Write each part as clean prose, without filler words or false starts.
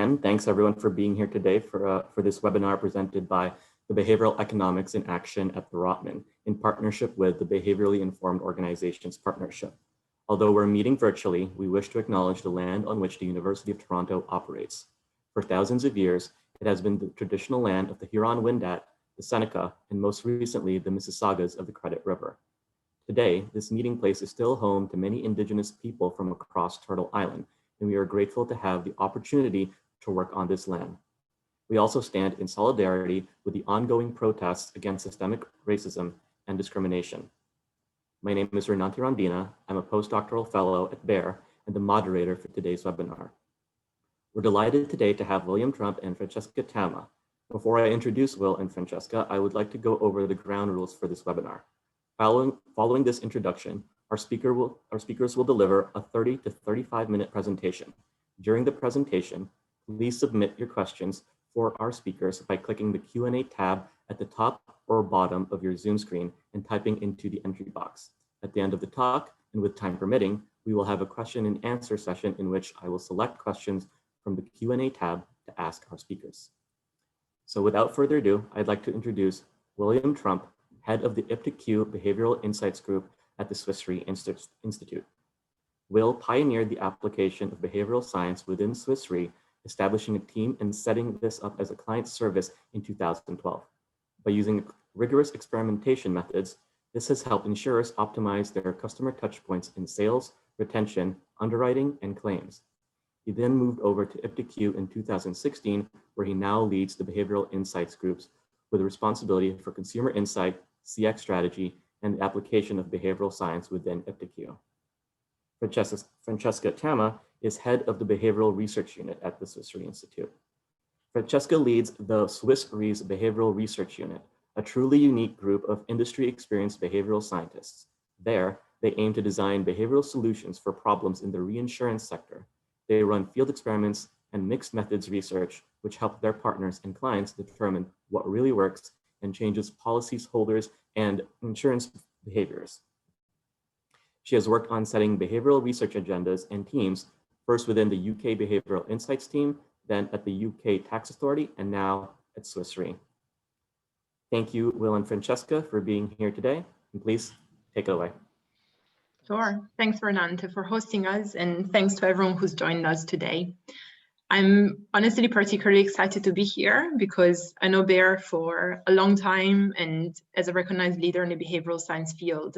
again, thanks everyone for being here today for this webinar presented by the Behavioral Economics in Action at the Rotman in partnership with the Behaviorally Informed Organizations Partnership. Although we're meeting virtually, we wish to acknowledge the land on which the University of Toronto operates. For thousands of years, it has been the traditional land of the Huron-Wendat, the Seneca, and most recently, the Mississaugas of the Credit River. Today, this meeting place is still home to many Indigenous people from across Turtle Island, and we are grateful to have the opportunity to work on this land. We also stand in solidarity with the ongoing protests against systemic racism and discrimination. My name is Renanti Rondina. I'm a postdoctoral fellow at BEAR and the moderator for today's webinar. We're delighted today to have William Trump and Francesca Tamma. Before I introduce Will and Francesca, I would like to go over the ground rules for this webinar. Following this introduction, our speakers will deliver a 30 to 35-minute presentation. During the presentation, please submit your questions for our speakers by clicking the Q&A tab at the top or bottom of your Zoom screen and typing into the entry box. At the end of the talk, and with time permitting, we will have a question and answer session in which I will select questions from the Q&A tab to ask our speakers. So without further ado, I'd like to introduce William Trump, head of the iptiQ Behavioral Insights Group at the SwissRe Institute. Will pioneered the application of behavioral science within SwissRe, establishing a team and setting this up as a client service in 2012. By using rigorous experimentation methods, this has helped insurers optimize their customer touchpoints in sales, retention, underwriting, and claims. He then moved over to iptiQ in 2016, where he now leads the Behavioral Insights Groups with responsibility for consumer insight, CX strategy, and the application of behavioral science within iptiQ. Francesca Tamma is head of the Behavioral Research Unit at the SwissRe Institute. Francesca leads the SwissRe's Behavioral Research Unit, a truly unique group of industry-experienced behavioral scientists. There, they aim to design behavioral solutions for problems in the reinsurance sector. They run field experiments and mixed methods research, which help their partners and clients determine what really works and changes policyholders and insurance behaviors. She has worked on setting behavioral research agendas and teams, first within the UK Behavioral Insights team, then at the UK Tax Authority, and now at SwissRe. Thank you, Will and Francesca, for being here today, and please take it away. Sure. Thanks, Renante, for hosting us, and thanks to everyone who's joined us today. I'm honestly particularly excited to be here because I know BEAR for a long time and as a recognized leader in the behavioral science field.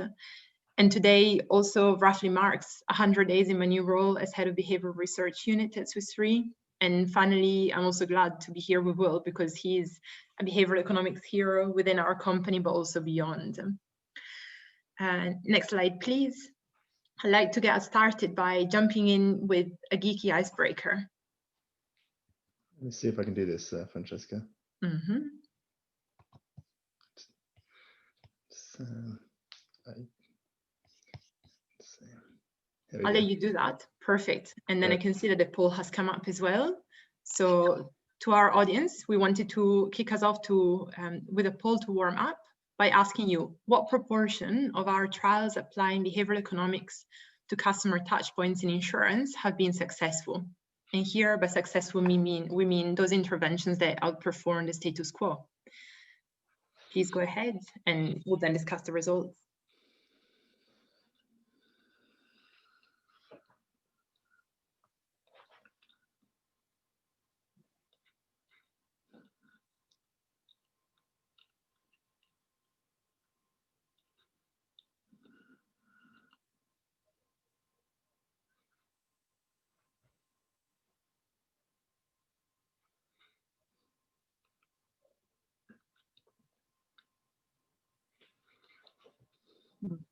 And today also roughly marks 100 days in my new role as head of behavioral research unit at SwissRe. And finally, I'm also glad to be here with Will because he's a behavioral economics hero within our company, but also beyond. Next slide, please. I'd like to get us started by jumping in with a geeky icebreaker. Let me see if I can do this, Francesca. Mm-hmm. I'll let you do that. Perfect. And then I can see that the poll has come up as well. So to our audience, we wanted to kick us off with a poll to warm up by asking you, what proportion of our trials applying behavioral economics to customer touchpoints in insurance have been successful? And here by successful, we mean those interventions that outperform the status quo. Please go ahead and we'll then discuss the results.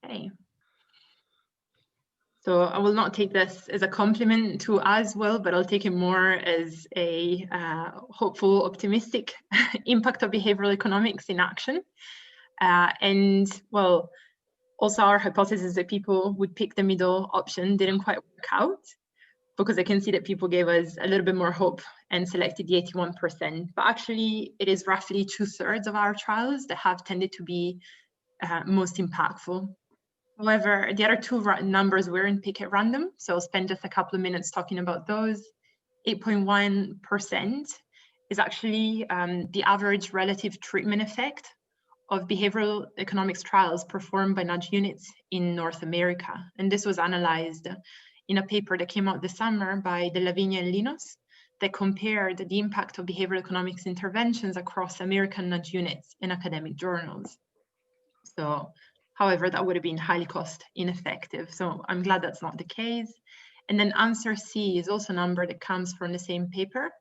Okay. So I will not take this as a compliment to us, Will, but I'll take it more as a hopeful, optimistic impact of behavioral economics in action. And well, also our hypothesis that people would pick the middle option didn't quite work out, because I can see that people gave us a little bit more hope and selected the 81%. But actually, it is roughly 2/3 of our trials that have tended to be most impactful. However, the other two numbers weren't picked at random, so I'll spend just a couple of minutes talking about those. 8.1% is actually the average relative treatment effect of behavioral economics trials performed by nudge units in North America. And this was analyzed in a paper that came out this summer by De La Vigne and Linos that compared the impact of behavioral economics interventions across American nudge units in academic journals. So, however, that would have been highly cost ineffective. So I'm glad that's not the case. And then answer C is also a number that comes from the same paper.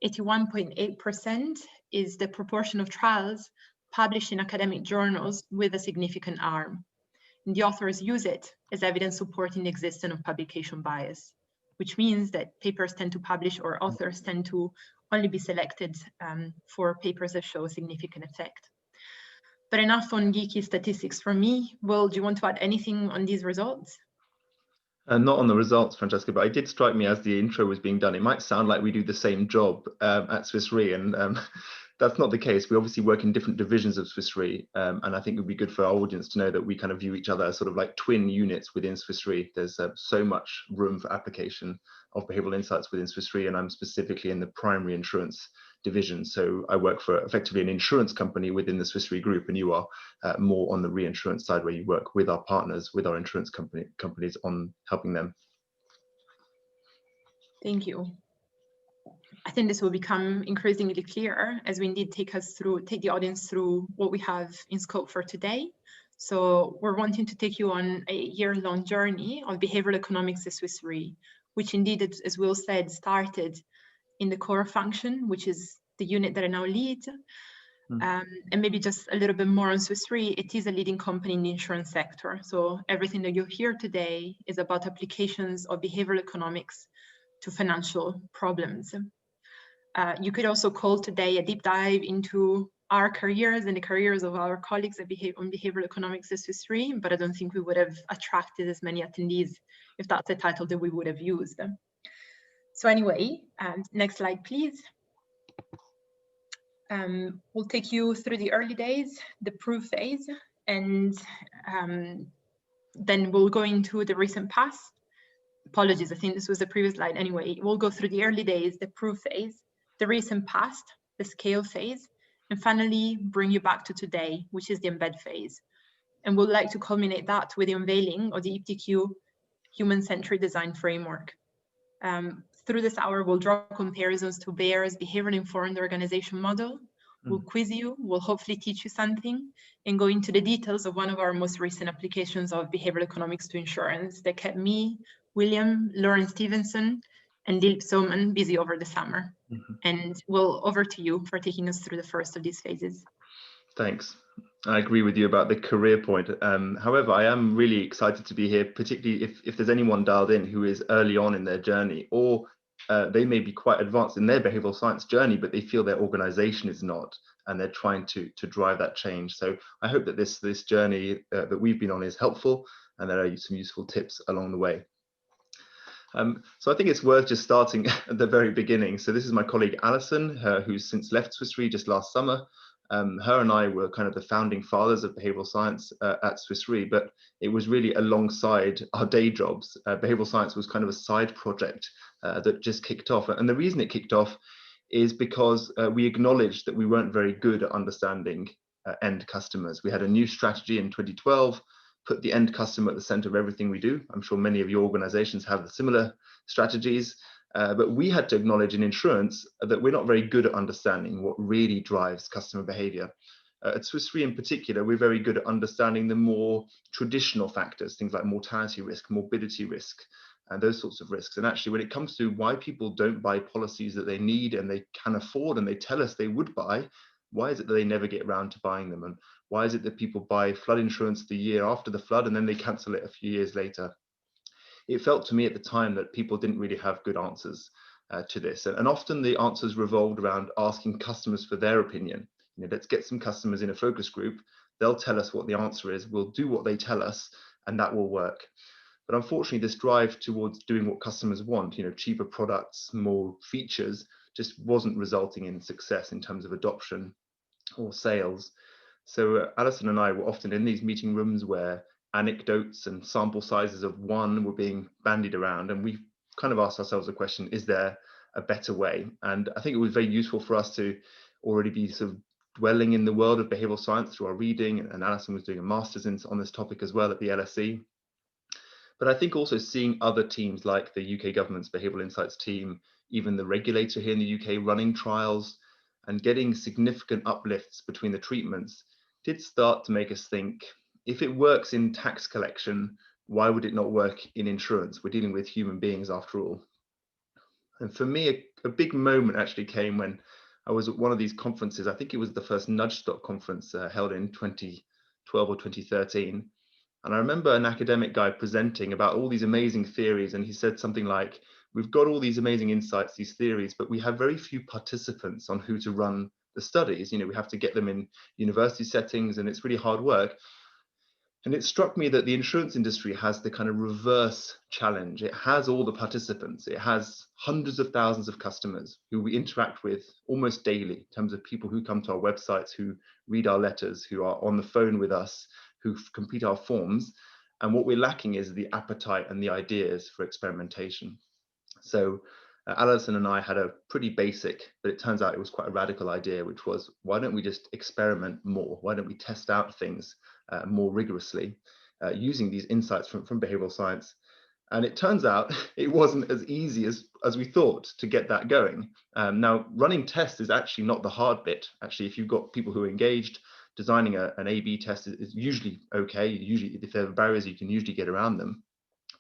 81.8% is the proportion of trials published in academic journals with a significant arm. And the authors use it as evidence supporting the existence of publication bias, which means that papers tend to publish, or authors tend to only be selected for papers that show significant effect. But enough on geeky statistics from me. Will, do you want to add anything on these results? Not on the results, Francesca, but it did strike me as the intro was being done. It might sound like we do the same job at SwissRe, and that's not the case. We obviously work in different divisions of SwissRe, and I think it would be good for our audience to know that we kind of view each other as sort of like twin units within SwissRe. There's so much room for application of behavioral insights within SwissRe, and I'm specifically in the primary insurance division. So I work for effectively an insurance company within the SwissRe group, and you are more on the reinsurance side, where you work with our partners, with our insurance companies on helping them. Thank you. I think this will become increasingly clear as we indeed take the audience through what we have in scope for today. So we're wanting to take you on a year-long journey of behavioral economics at SwissRe, which indeed, as Will said, started in the core function, which is the unit that I now lead. And maybe just a little bit more on SwissRe. It is a leading company in the insurance sector. So everything that you hear today is about applications of behavioral economics to financial problems. You could also call today a deep dive into our careers and the careers of our colleagues on behavioral economics at SwissRe, but I don't think we would have attracted as many attendees if that's the title that we would have used. So anyway, next slide, please. We'll take you through the early days, the proof phase, and then we'll go into the recent past. Apologies, I think this was the previous slide. Anyway, we'll go through the early days, the proof phase, the recent past, the scale phase, and finally bring you back to today, which is the embed phase. And we'd like to culminate that with the unveiling of the iptiQ human-centered design framework. Through this hour, we'll draw comparisons to BEAR's behavioral informed organization model. We'll quiz you, we'll hopefully teach you something, and go into the details of one of our most recent applications of behavioral economics to insurance that kept me, William, Lauren Stevenson, and Dilip Soman busy over the summer. And Will, over to you for taking us through the first of these phases. Thanks. I agree with you about the career point. However, I am really excited to be here, particularly if there's anyone dialed in who is early on in their journey, or they may be quite advanced in their behavioral science journey, but they feel their organization is not, and they're trying to drive that change. So I hope that this journey that we've been on is helpful, and there are some useful tips along the way. So I think it's worth just starting at the very beginning. So this is my colleague Alison, who's since left SwissRe just last summer. Her and I were kind of the founding fathers of behavioral science at SwissRe, but it was really alongside our day jobs. Behavioral science was kind of a side project that just kicked off. And the reason it kicked off is because we acknowledged that we weren't very good at understanding end customers. We had a new strategy in 2012, put the end customer at the center of everything we do. I'm sure many of your organizations have similar strategies. But we had to acknowledge in insurance that we're not very good at understanding what really drives customer behavior. At SwissRe in particular, we're very good at understanding the more traditional factors, things like mortality risk, morbidity risk, and those sorts of risks. And actually, when it comes to why people don't buy policies that they need and they can afford and they tell us they would buy, why is it that they never get around to buying them? And why is it that people buy flood insurance the year after the flood and then they cancel it a few years later? It felt to me at the time that people didn't really have good answers to this. And often the answers revolved around asking customers for their opinion. You know, let's get some customers in a focus group. They'll tell us what the answer is. We'll do what they tell us, and that will work. But unfortunately, this drive towards doing what customers want, you know, cheaper products, more features, just wasn't resulting in success in terms of adoption or sales. So Alison and I were often in these meeting rooms where anecdotes and sample sizes of one were being bandied around, and we kind of asked ourselves the question, is there a better way. And I think it was very useful for us to already be sort of dwelling in the world of behavioral science through our reading, and Alison was doing a master's on this topic as well at the LSE. But I think also seeing other teams like the UK government's Behavioural Insights team, even the regulator here in the UK running trials and getting significant uplifts between the treatments did start to make us think, if it works in tax collection, why would it not work in insurance? We're dealing with human beings after all. And for me, a big moment actually came when I was at one of these conferences. I think it was the first Nudge Stock conference held in 2012 or 2013. And I remember an academic guy presenting about all these amazing theories. And he said something like, we've got all these amazing insights, these theories, but we have very few participants on who to run the studies. You know, we have to get them in university settings and it's really hard work. And it struck me that the insurance industry has the kind of reverse challenge. It has all the participants. It has hundreds of thousands of customers who we interact with almost daily in terms of people who come to our websites, who read our letters, who are on the phone with us, who complete our forms. And what we're lacking is the appetite and the ideas for experimentation. So Alison and I had a pretty basic, but it turns out it was quite a radical idea, which was, why don't we just experiment more? Why don't we test out things more rigorously using these insights from behavioral science? And it turns out it wasn't as easy as we thought to get that going. Now, running tests is actually not the hard bit. Actually, if you've got people who are engaged, designing an A/B test is usually okay. Usually, if there are barriers, you can usually get around them.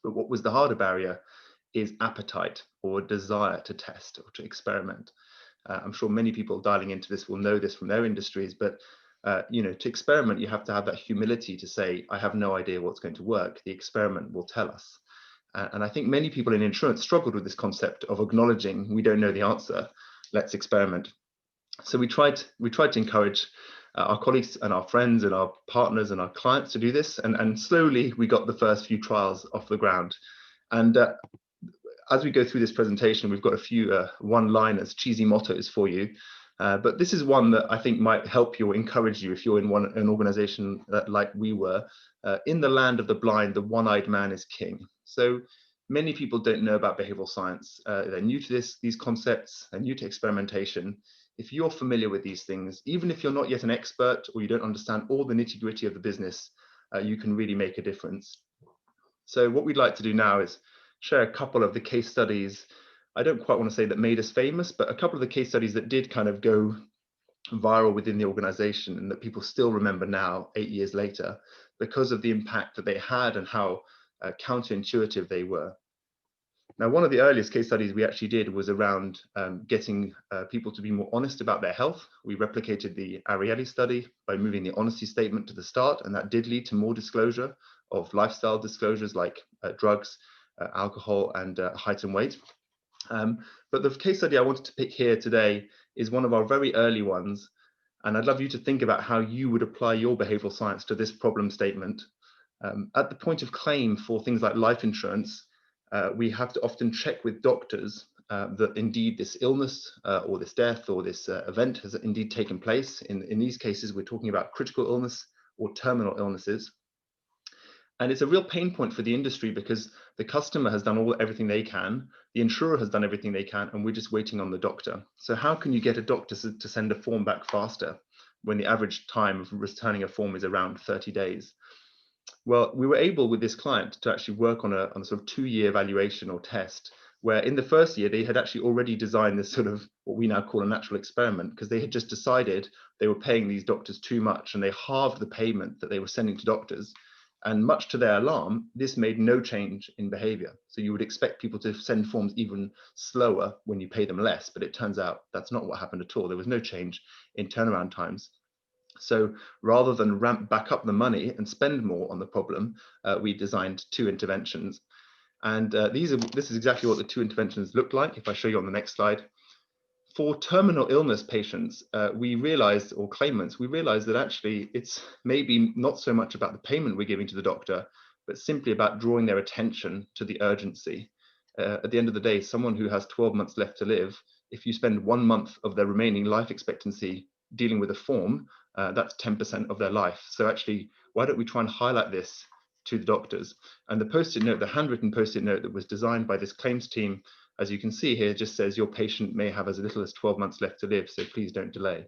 But what was the harder barrier is appetite or desire to test or to experiment. I'm sure many people dialing into this will know this from their industries, but you know, to experiment, you have to have that humility to say, I have no idea what's going to work. The experiment will tell us. And I think many people in insurance struggled with this concept of acknowledging we don't know the answer. Let's experiment. So we tried to encourage our colleagues and our friends and our partners and our clients to do this. And slowly we got the first few trials off the ground. And as we go through this presentation, we've got a few one-liners, cheesy mottos for you. But this is one that I think might help you or encourage you if you're in an organization like we were. In the land of the blind, the one-eyed man is king. So many people don't know about behavioral science. They're new to these concepts, they're new to experimentation. If you're familiar with these things, even if you're not yet an expert or you don't understand all the nitty-gritty of the business, you can really make a difference. So what we'd like to do now is share a couple of the case studies. I don't quite want to say that made us famous, but a couple of the case studies that did kind of go viral within the organization and that people still remember now, 8 years later, because of the impact that they had and how counterintuitive they were. Now, one of the earliest case studies we actually did was around getting people to be more honest about their health. We replicated the Ariely study by moving the honesty statement to the start, and that did lead to more disclosure of lifestyle disclosures like drugs, alcohol, and height and weight. But the case study I wanted to pick here today is one of our very early ones. And I'd love you to think about how you would apply your behavioral science to this problem statement. At the point of claim for things like life insurance, we have to often check with doctors that indeed this illness or this death or this event has indeed taken place. In these cases, we're talking about critical illness or terminal illnesses. And it's a real pain point for the industry because the customer has done everything they can, the insurer has done everything they can, and we're just waiting on the doctor. So how can you get a doctor to send a form back faster when the average time of returning a form is around 30 days? Well, we were able with this client to actually work on a sort of 2-year evaluation or test, where in the first year they had actually already designed this sort of what we now call a natural experiment, because they had just decided they were paying these doctors too much and they halved the payment that they were sending to doctors. And much to their alarm, this made no change in behavior. So you would expect people to send forms even slower when you pay them less, but it turns out that's not what happened at all. There was no change in turnaround times. So rather than ramp back up the money and spend more on the problem, we designed 2 interventions. And this is exactly what the 2 interventions look like. If I show you on the next slide. For terminal illness patients, we realized, or claimants, we realized that actually it's maybe not so much about the payment we're giving to the doctor, but simply about drawing their attention to the urgency. At the end of the day, someone who has 12 months left to live, if you spend 1 month of their remaining life expectancy dealing with a form, that's 10% of their life. So actually, why don't we try and highlight this to the doctors? And the post-it note, the handwritten post-it note that was designed by this claims team, as you can see here, just says your patient may have as little as 12 months left to live, so please don't delay.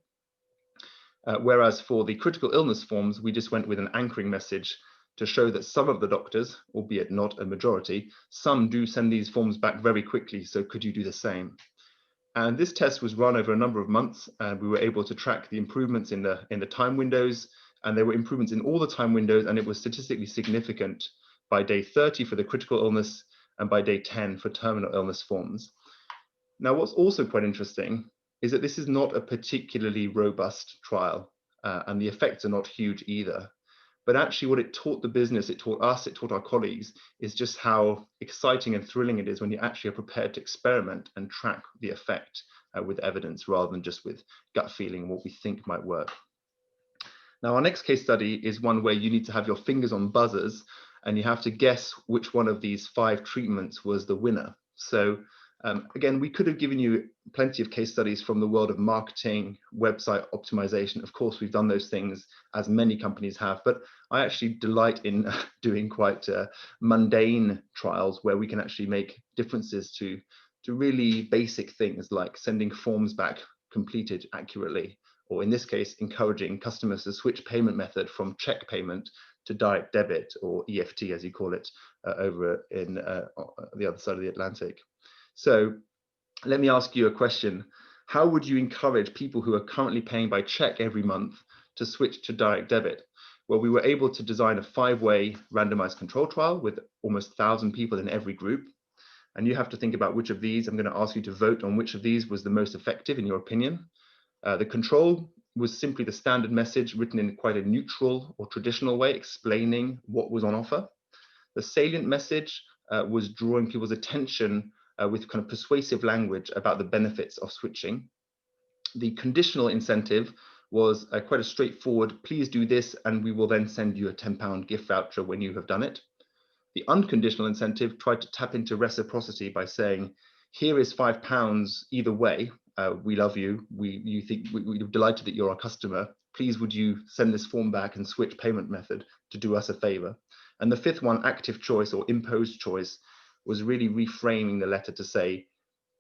Whereas for the critical illness forms, we just went with an anchoring message to show that some of the doctors, albeit not a majority, some do send these forms back very quickly, so could you do the same? And this test was run over a number of months, and we were able to track the improvements in the time windows, and there were improvements in all the time windows, and it was statistically significant by day 30 for the critical illness and by day 10 for terminal illness forms. Now, what's also quite interesting is that this is not a particularly robust trial, and the effects are not huge either. But actually what it taught the business, it taught us, it taught our colleagues, is just how exciting and thrilling it is when you actually are prepared to experiment and track the effect with evidence rather than just with gut feeling and what we think might work. Now, our next case study is one where you need to have your fingers on buzzers and you have to guess which one of these 5 treatments was the winner. So again, we could have given you plenty of case studies from the world of marketing, website optimization. Of course, we've done those things as many companies have, but I actually delight in doing quite mundane trials where we can actually make differences to really basic things like sending forms back completed accurately, or in this case, encouraging customers to switch payment method from check payment to direct debit, or EFT as you call it, over in the other side of the Atlantic. So let me ask you a question. How would you encourage people who are currently paying by check every month to switch to direct debit? Well, we were able to design a 5-way randomized control trial with almost 1,000 people in every group. And you have to think about which of these. I'm going to ask you to vote on which of these was the most effective in your opinion. The control was simply the standard message written in quite a neutral or traditional way, explaining what was on offer. The salient message was drawing people's attention with kind of persuasive language about the benefits of switching. The conditional incentive was quite a straightforward, please do this and we will then send you a £10 gift voucher when you have done it. The unconditional incentive tried to tap into reciprocity by saying, here is £5 either way, we love you, we're delighted that you're our customer, please would you send this form back and switch payment method to do us a favor. And the 5th one, active choice or imposed choice, was really reframing the letter to say,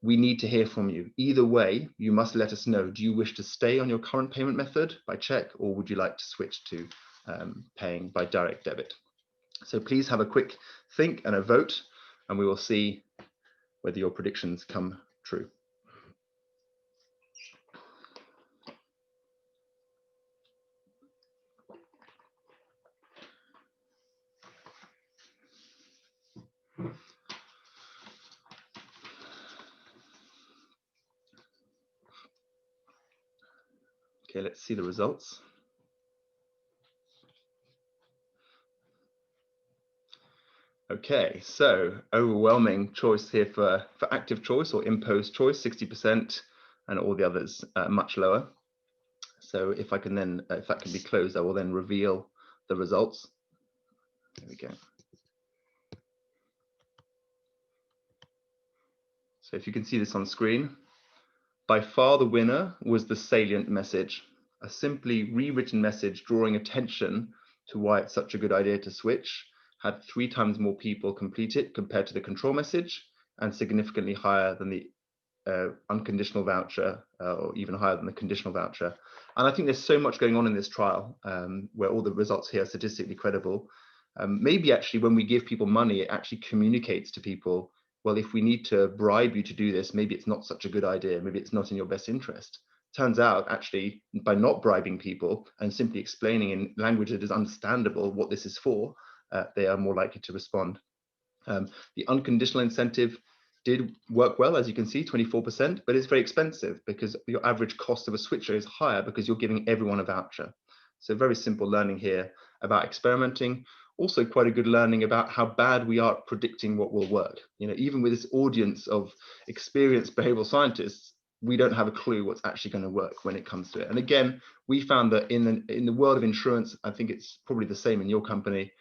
we need to hear from you. Either way, you must let us know, do you wish to stay on your current payment method by check, or would you like to switch to paying by direct debit? So please have a quick think and a vote, and we will see whether your predictions come true. Okay, let's see the results. Okay, so overwhelming choice here for active choice or imposed choice, 60%, and all the others much lower. So if I can then, if that can be closed, I will then reveal the results. There we go. So if you can see this on screen, by far the winner was the salient message, a simply rewritten message drawing attention to why it's such a good idea to switch, had 3 times more people complete it compared to the control message, and significantly higher than the unconditional voucher, or even higher than the conditional voucher. And I think there's so much going on in this trial where all the results here are statistically credible. Maybe actually when we give people money, it actually communicates to people, well, if we need to bribe you to do this, maybe it's not such a good idea. Maybe it's not in your best interest. Turns out, actually, by not bribing people and simply explaining in language that is understandable what this is for, they are more likely to respond. The unconditional incentive did work well, as you can see, 24%, but it's very expensive because your average cost of a switcher is higher because you're giving everyone a voucher. So very simple learning here about experimenting. Also quite a good learning about how bad we are at predicting what will work. You know, even with this audience of experienced behavioral scientists, we don't have a clue what's actually going to work when it comes to it. And again, we found that in the world of insurance, I think it's probably the same in your company.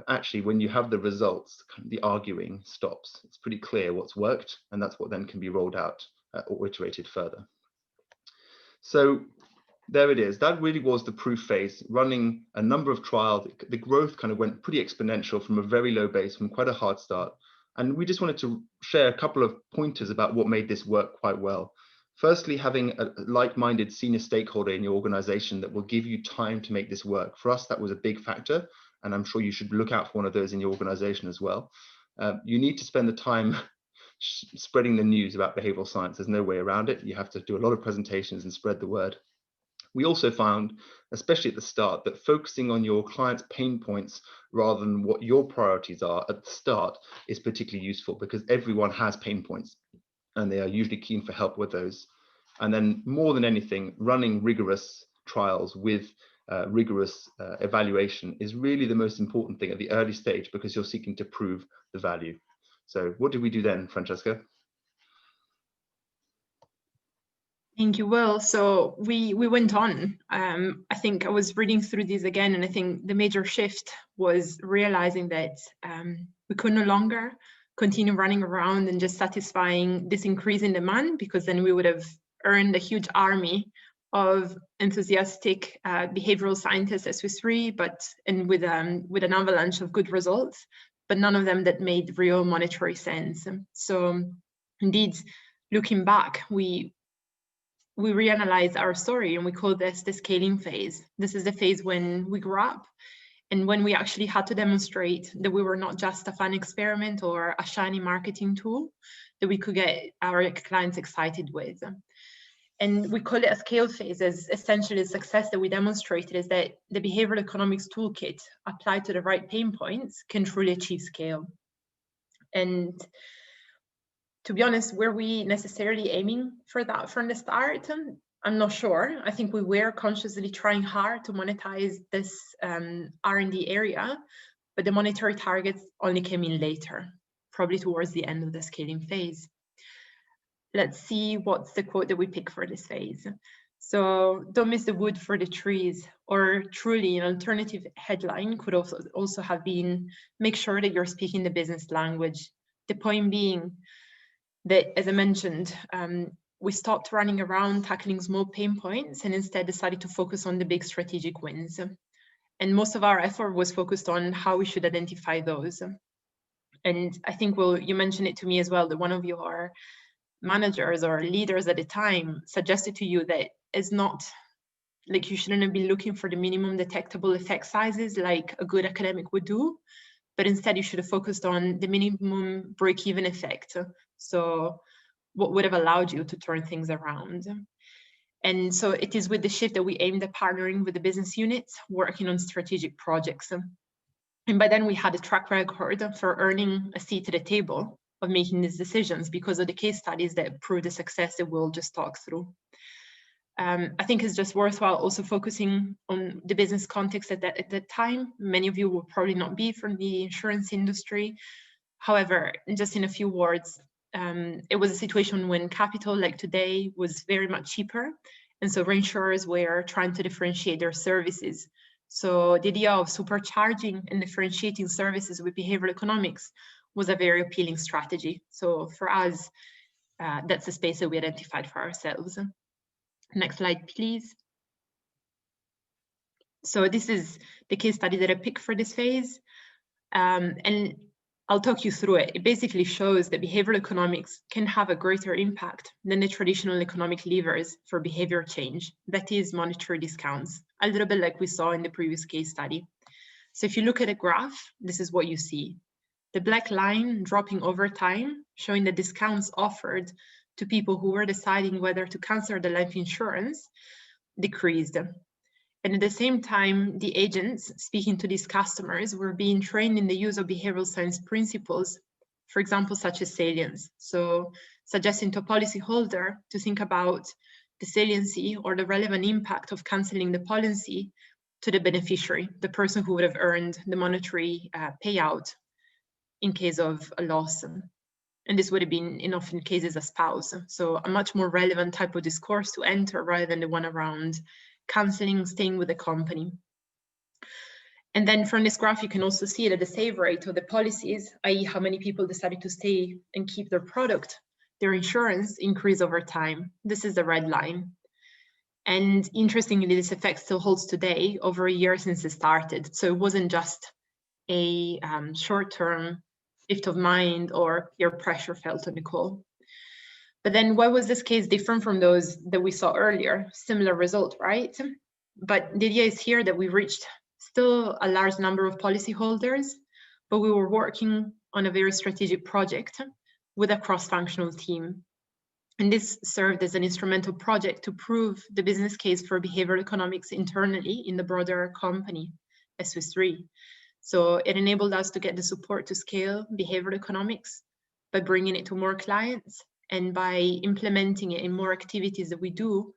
Actually, when you have the results, the arguing stops. It's pretty clear what's worked, and that's what then can be rolled out or iterated further. So there it is. That really was the proof phase, running a number of trials. The growth kind of went pretty exponential from a very low base, from quite a hard start. And we just wanted to share a couple of pointers about what made this work quite well. Firstly, having a like-minded senior stakeholder in your organization that will give you time to make this work. For us, that was a big factor, and I'm sure you should look out for one of those in your organization as well. You need to spend the time spreading the news about behavioral science. There's no way around it. You have to do a lot of presentations and spread the word. We also found, especially at the start, that focusing on your client's pain points rather than what your priorities are at the start is particularly useful, because everyone has pain points and they are usually keen for help with those. And then more than anything, running rigorous trials with rigorous evaluation is really the most important thing at the early stage, because you're seeking to prove the value. So what did we do then, Francesca? Thank you, Will. So we went on. I think I was reading through these again, and I think the major shift was realizing that we could no longer continue running around and just satisfying this increase in demand, because then we would have earned a huge army of enthusiastic behavioral scientists at SwissRe, and with an avalanche of good results, but none of them that made real monetary sense. So indeed, looking back, we reanalyzed our story, and we call this the scaling phase. This is the phase when we grew up and when we actually had to demonstrate that we were not just a fun experiment or a shiny marketing tool that we could get our clients excited with. And we call it a scale phase, as essentially the success that we demonstrated is that the behavioral economics toolkit applied to the right pain points can truly achieve scale. And to be honest, were we necessarily aiming for that from the start? I'm not sure. I think we were consciously trying hard to monetize this R&D area, but the monetary targets only came in later, probably towards the end of the scaling phase. Let's see what's the quote that we pick for this phase. So, don't miss the wood for the trees, or truly an alternative headline could also have been, make sure that you're speaking the business language. The point being that, as I mentioned, we stopped running around tackling small pain points and instead decided to focus on the big strategic wins. And most of our effort was focused on how we should identify those. And I think, Will, you mentioned it to me as well, that one of your managers or leaders at the time suggested to you that it's not like you shouldn't be looking for the minimum detectable effect sizes like a good academic would do, but instead you should have focused on the minimum break-even effect. So what would have allowed you to turn things around? And so it is with the shift that we aimed at partnering with the business units, working on strategic projects. And by then we had a track record for earning a seat at the table of making these decisions because of the case studies that prove the success that we'll just talk through. I think it's just worthwhile also focusing on the business context at that time. Many of you will probably not be from the insurance industry. However, just in a few words, it was a situation when capital, like today, was very much cheaper. And so reinsurers were trying to differentiate their services. So the idea of supercharging and differentiating services with behavioral economics was a very appealing strategy. So for us, that's the space that we identified for ourselves. Next slide, please. So this is the case study that I picked for this phase. And I'll talk you through it. It basically shows that behavioral economics can have a greater impact than the traditional economic levers for behavior change, that is monetary discounts, a little bit like we saw in the previous case study. So if you look at a graph, this is what you see. The black line dropping over time, showing the discounts offered to people who were deciding whether to cancel the life insurance, decreased. And at the same time, the agents speaking to these customers were being trained in the use of behavioral science principles, for example, such as salience. So suggesting to a policyholder to think about the saliency or the relevant impact of canceling the policy to the beneficiary, the person who would have earned the monetary payout in case of a loss. And this would have been, in often cases, a spouse. So a much more relevant type of discourse to enter rather than the one around canceling, staying with the company. And then from this graph, you can also see that the save rate of the policies, i.e. how many people decided to stay and keep their product, their insurance, increase over time. This is the red line. And interestingly, this effect still holds today, over a year since it started. So it wasn't just a short-term shift of mind or peer pressure felt on the call. But then why was this case different from those that we saw earlier? Similar result, right? But the idea is here that we reached still a large number of policyholders, but we were working on a very strategic project with a cross-functional team. And this served as an instrumental project to prove the business case for behavioral economics internally in the broader company as SwissRe. So it enabled us to get the support to scale behavioral economics by bringing it to more clients and by implementing it in more activities that we do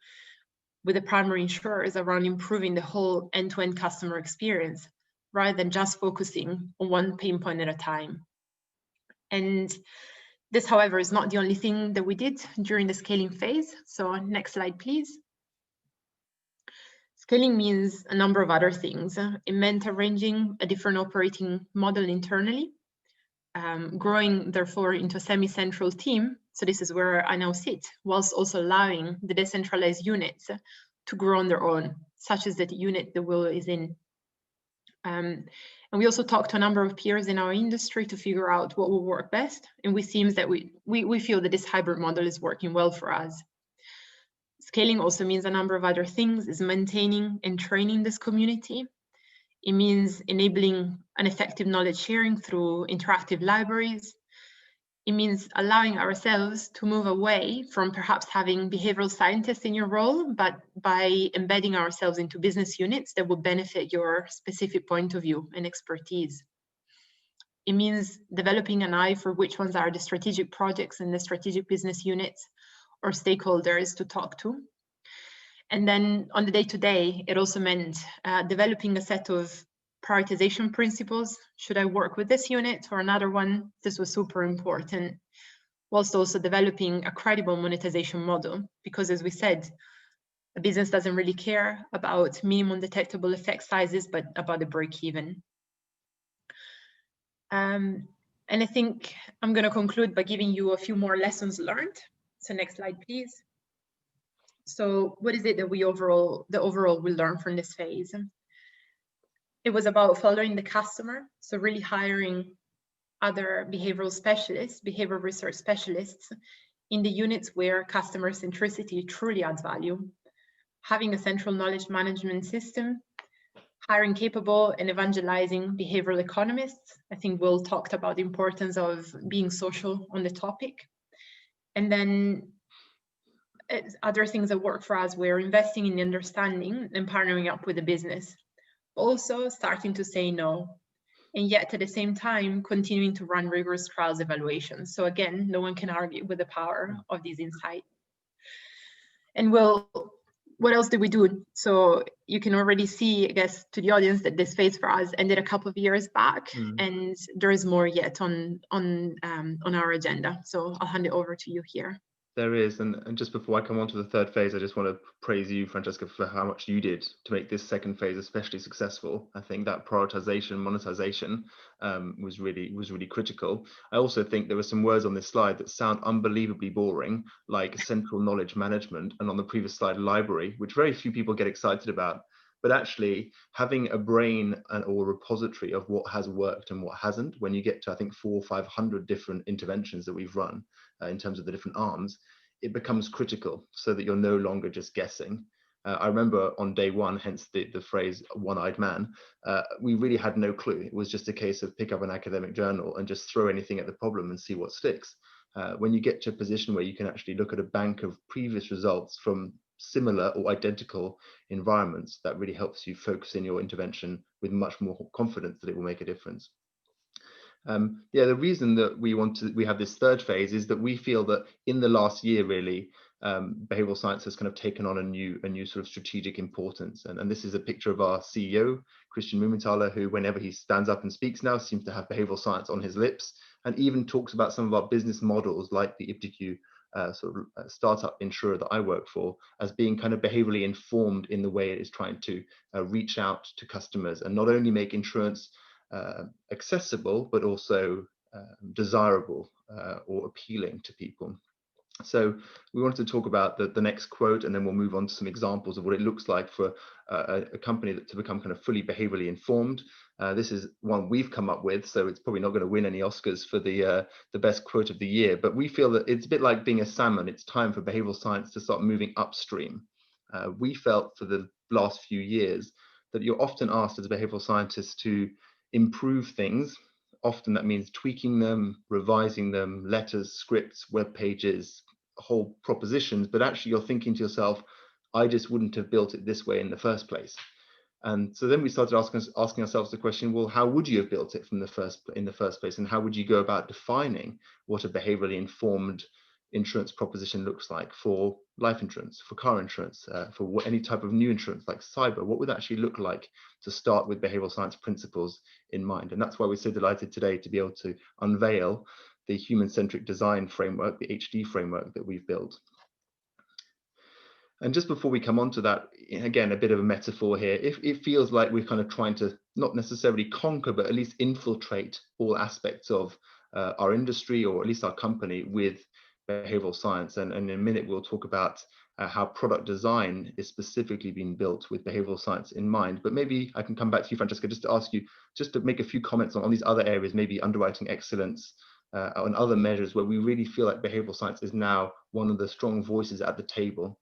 with the primary insurers around improving the whole end-to-end customer experience, rather than just focusing on one pain point at a time. And this, however, is not the only thing that we did during the scaling phase. So next slide, please. Scaling means a number of other things. It meant arranging a different operating model internally, growing therefore into a semi-central team. So this is where I now sit, whilst also allowing the decentralized units to grow on their own, such as the unit the Will is in. And we also talked to a number of peers in our industry to figure out what will work best. And we seems that we feel that this hybrid model is working well for us. Scaling also means a number of other things, is maintaining and training this community. It means enabling an effective knowledge sharing through interactive libraries. It means allowing ourselves to move away from perhaps having behavioral scientists in your role, but by embedding ourselves into business units that will benefit your specific point of view and expertise. It means developing an eye for which ones are the strategic projects and the strategic business units or stakeholders to talk to. And then on the day-to-day, it also meant developing a set of prioritization principles. Should I work with this unit or another one? This was super important, whilst also developing a credible monetization model, because as we said, a business doesn't really care about minimum detectable effect sizes, but about the break-even. And I think I'm going to conclude by giving you a few more lessons learned. So next slide, please. So what is it that we overall we learned from this phase? It was about following the customer. So really hiring other behavioral specialists, behavioral research specialists in the units where customer centricity truly adds value. Having a central knowledge management system, hiring capable and evangelizing behavioral economists. I think Will talked about the importance of being social on the topic. And then other things that work for us, we're investing in the understanding and partnering up with the business. Also starting to say no, and yet at the same time, continuing to run rigorous trials evaluations. So again, no one can argue with the power of these insights. And well, what else did we do? So you can already see, I guess, to the audience that this phase for us ended a couple of years back, and there is more yet on our agenda. So I'll hand it over to you here. There is, and just before I come on to the third phase, I just want to praise you, Francesca, for how much you did to make this second phase especially successful. I think that prioritization, monetization was really critical. I also think there were some words on this slide that sound unbelievably boring, like central knowledge management, and on the previous slide, library, which very few people get excited about. But actually having a brain or a repository of what has worked and what hasn't, when you get to, I think, 400 or 500 different interventions that we've run in terms of the different arms, it becomes critical so that you're no longer just guessing. I remember on day one, hence the phrase one-eyed man, we really had no clue. It was just a case of pick up an academic journal and just throw anything at the problem and see what sticks. When you get to a position where you can actually look at a bank of previous results from similar or identical environments, that really helps you focus in your intervention with much more confidence that it will make a difference. The reason that we have this third phase is that we feel that in the last year, really, behavioral science has kind of taken on a new sort of strategic importance. And this is a picture of our CEO, Christian Mumenthaler, who whenever he stands up and speaks now seems to have behavioral science on his lips, and even talks about some of our business models like the iptiQ startup insurer that I work for as being kind of behaviorally informed in the way it is trying to reach out to customers and not only make insurance accessible, but also desirable or appealing to people. So we wanted to talk about the next quote, and then we'll move on to some examples of what it looks like for a company to become kind of fully behaviorally informed. This is one we've come up with, so it's probably not going to win any Oscars for the best quote of the year. But we feel that it's a bit like being a salmon. It's time for behavioral science to start moving upstream. We felt for the last few years that you're often asked as a behavioral scientist to improve things. Often that means tweaking them, revising them, letters, scripts, web pages, whole propositions, but actually you're thinking to yourself, I just wouldn't have built it this way in the first place. And so then we started asking ourselves the question, well, how would you have built it in the first place? And how would you go about defining what a behaviorally informed insurance proposition looks like for life insurance, for car insurance, for any type of new insurance like cyber? What would that actually look like to start with behavioral science principles in mind? And that's why we're so delighted today to be able to unveil the human-centric design framework, the HD framework that we've built. And just before we come on to that, again, a bit of a metaphor here. If it feels like we're kind of trying to not necessarily conquer, but at least infiltrate all aspects of our industry, or at least our company, with behavioral science. And in a minute, we'll talk about how product design is specifically being built with behavioral science in mind. But maybe I can come back to you, Francesca, just to ask you, just to make a few comments on these other areas, maybe underwriting excellence, and other measures where we really feel like behavioral science is now one of the strong voices at the table.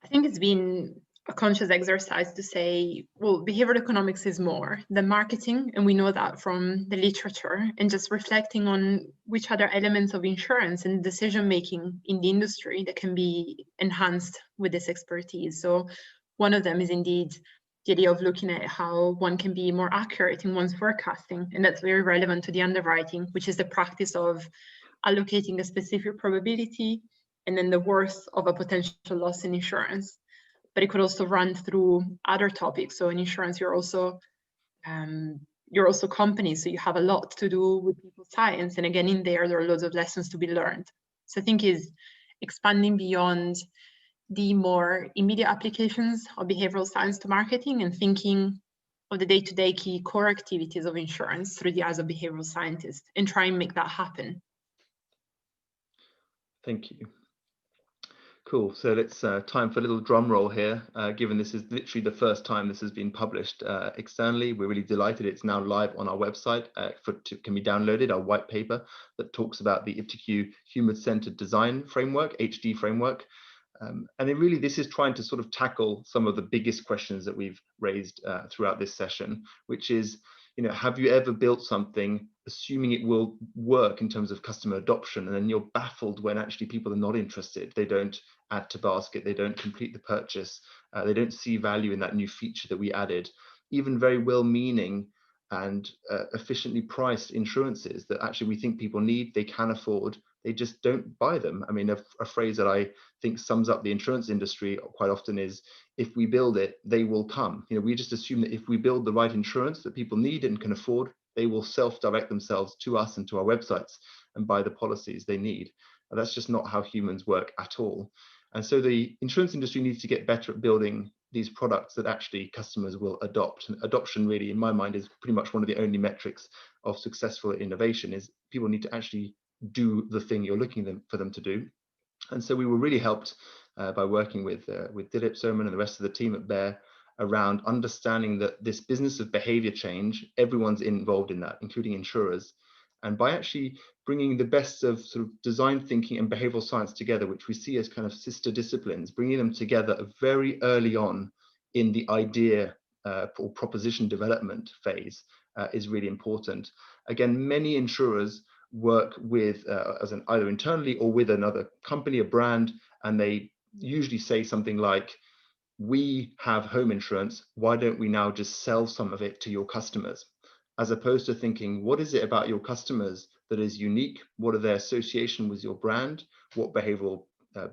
I think it's been a conscious exercise to say, well, behavioral economics is more than marketing, and we know that from the literature, and just reflecting on which other elements of insurance and decision-making in the industry that can be enhanced with this expertise. So one of them is indeed the idea of looking at how one can be more accurate in one's forecasting, and that's very relevant to the underwriting, which is the practice of allocating a specific probability and then the worth of a potential loss in insurance. But it could also run through other topics. So in insurance, you're also companies, so you have a lot to do with people science. And again, in there are loads of lessons to be learned. So I think is expanding beyond the more immediate applications of behavioral science to marketing, and thinking of the day-to-day key core activities of insurance through the eyes of behavioral scientists, and try and make that happen. Thank you. Cool. So it's time for a little drum roll here. Given this is literally the first time this has been published externally, we're really delighted it's now live on our website. Can be downloaded, our white paper that talks about the iptiQ human-centered design framework, HD framework. And then really this is trying to sort of tackle some of the biggest questions that we've raised throughout this session, which is, have you ever built something assuming it will work in terms of customer adoption, and then you're baffled when actually people are not interested, they don't add to basket, they don't complete the purchase, they don't see value in that new feature that we added. Even very well-meaning and efficiently priced insurances that actually we think people need, they can afford, they just don't buy them. I mean, a phrase that I think sums up the insurance industry quite often is, if we build it, they will come. We just assume that if we build the right insurance that people need and can afford, they will self-direct themselves to us and to our websites and buy the policies they need. And that's just not how humans work at all. And so the insurance industry needs to get better at building these products that actually customers will adopt. And adoption really, in my mind, is pretty much one of the only metrics of successful innovation, is people need to actually do the thing you're looking for them to do. And so we were really helped by working with Dilip, Soman, and the rest of the team at Bear around understanding that this business of behavior change, everyone's involved in that, including insurers. And by actually bringing the best of sort of design thinking and behavioral science together, which we see as kind of sister disciplines, bringing them together very early on in the idea or proposition development phase is really important. Again, many insurers work with either internally or with another company, a brand, and they usually say something like, we have home insurance, why don't we now just sell some of it to your customers? As opposed to thinking, what is it about your customers that is unique? What are their association with your brand? What behavioral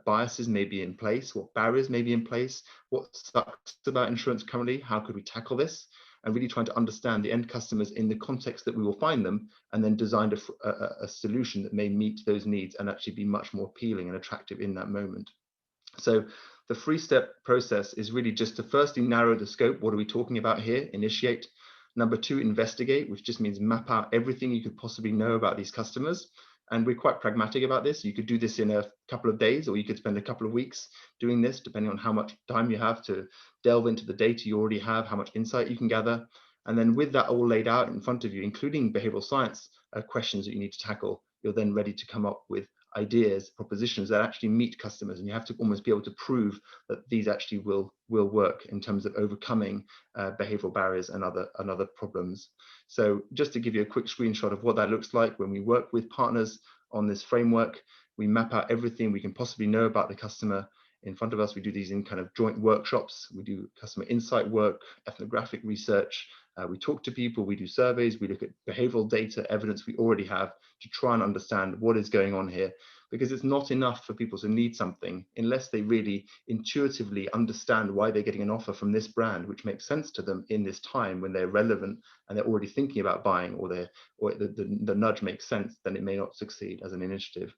biases may be in place? What barriers may be in place? What sucks about insurance currently? How could we tackle this? And really trying to understand the end customers in the context that we will find them, and then design a solution that may meet those needs and actually be much more appealing and attractive in that moment. So the 3-step process is really just to firstly narrow the scope. What are we talking about here? Initiate. Number 2, investigate, which just means map out everything you could possibly know about these customers. And we're quite pragmatic about this. You could do this in a couple of days, or you could spend a couple of weeks doing this, depending on how much time you have to delve into the data you already have, how much insight you can gather. And then with that all laid out in front of you, including behavioral science questions that you need to tackle, you're then ready to come up with ideas, propositions that actually meet customers. And you have to almost be able to prove that these actually will work in terms of overcoming behavioral barriers and other problems. So just to give you a quick screenshot of what that looks like when we work with partners on this framework, we map out everything we can possibly know about the customer in front of us. We do these in kind of joint workshops. We do customer insight work, ethnographic research. We talk to people, we do surveys, we look at behavioral data, evidence we already have to try and understand what is going on here, because it's not enough for people to need something unless they really intuitively understand why they're getting an offer from this brand, which makes sense to them in this time when they're relevant and they're already thinking about buying, or the nudge makes sense, then it may not succeed as an initiative.